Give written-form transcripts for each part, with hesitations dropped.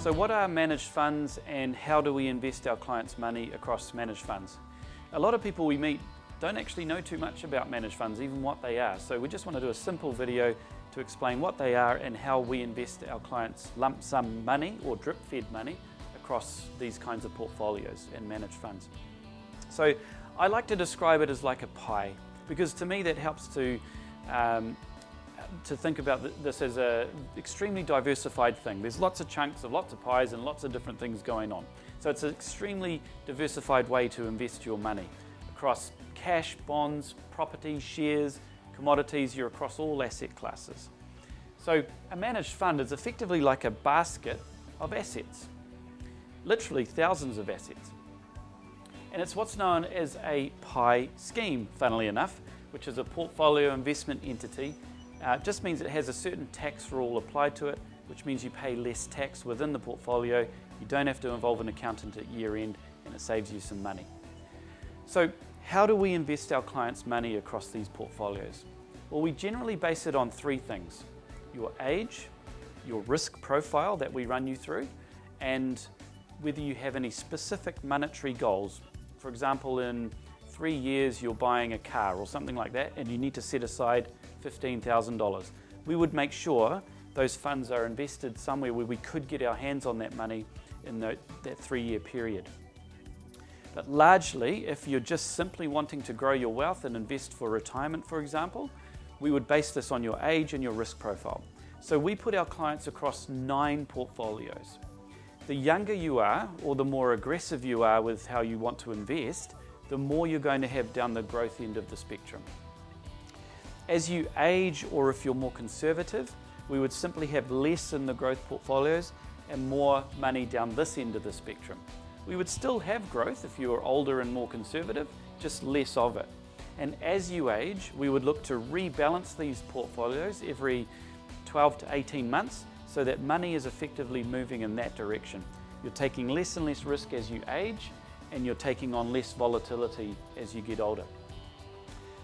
So what are managed funds and how do we invest our clients' money across managed funds? A lot of people we meet don't actually know too much about managed funds, even what they are. So we just want to do a simple video to explain what they are and how we invest our clients' lump sum money or drip-fed money across these kinds of portfolios and managed funds. So I like to describe it as like a pie, because to me that helps to think about this as an extremely diversified thing. There's lots of chunks of lots of pies and lots of different things going on. So it's an extremely diversified way to invest your money across cash, bonds, property, shares, commodities. You're across all asset classes. So a managed fund is effectively like a basket of assets, literally thousands of assets. And it's what's known as a pie scheme, funnily enough, which is a portfolio investment entity. It just means it has a certain tax rule applied to it, which means you pay less tax within the portfolio. You don't have to involve an accountant at year end, and it saves you some money. So how do we invest our clients' money across these portfolios? Well, we generally base it on three things: your age, your risk profile that we run you through, and whether you have any specific monetary goals. For example, in 3 years you're buying a car or something like that, and you need to set aside $15,000. We would make sure those funds are invested somewhere where we could get our hands on that money in that 3-year period. But largely, if you're just simply wanting to grow your wealth and invest for retirement, for example, we would base this on your age and your risk profile. So we put our clients across 9 portfolios. The younger you are, or the more aggressive you are with how you want to invest, the more you're going to have down the growth end of the spectrum. As you age, or if you're more conservative, we would simply have less in the growth portfolios and more money down this end of the spectrum. We would still have growth if you are older and more conservative, just less of it. And as you age, we would look to rebalance these portfolios every 12 to 18 months so that money is effectively moving in that direction. You're taking less and less risk as you age, and you're taking on less volatility as you get older.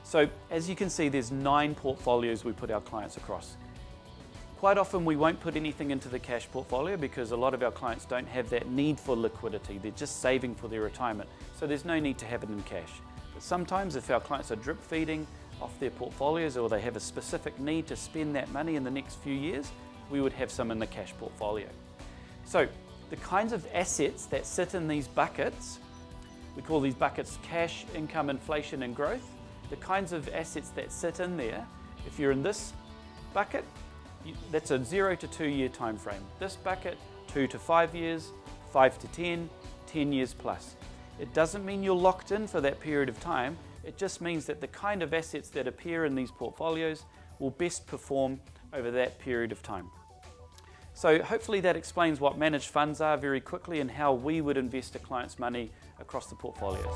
So as you can see, there's 9 portfolios we put our clients across. Quite often we won't put anything into the cash portfolio because a lot of our clients don't have that need for liquidity. They're just saving for their retirement. So there's no need to have it in cash. But sometimes if our clients are drip feeding off their portfolios, or they have a specific need to spend that money in the next few years, we would have some in the cash portfolio. So the kinds of assets that sit in these buckets, we call these buckets cash, income, inflation, and growth. The kinds of assets that sit in there, if you're in this bucket, that's a 0 to 2 year time frame. This bucket, 2 to 5 years, 5 to 10, 10 years plus. It doesn't mean you're locked in for that period of time. It just means that the kind of assets that appear in these portfolios will best perform over that period of time. So hopefully that explains what managed funds are very quickly and how we would invest a client's money across the portfolios.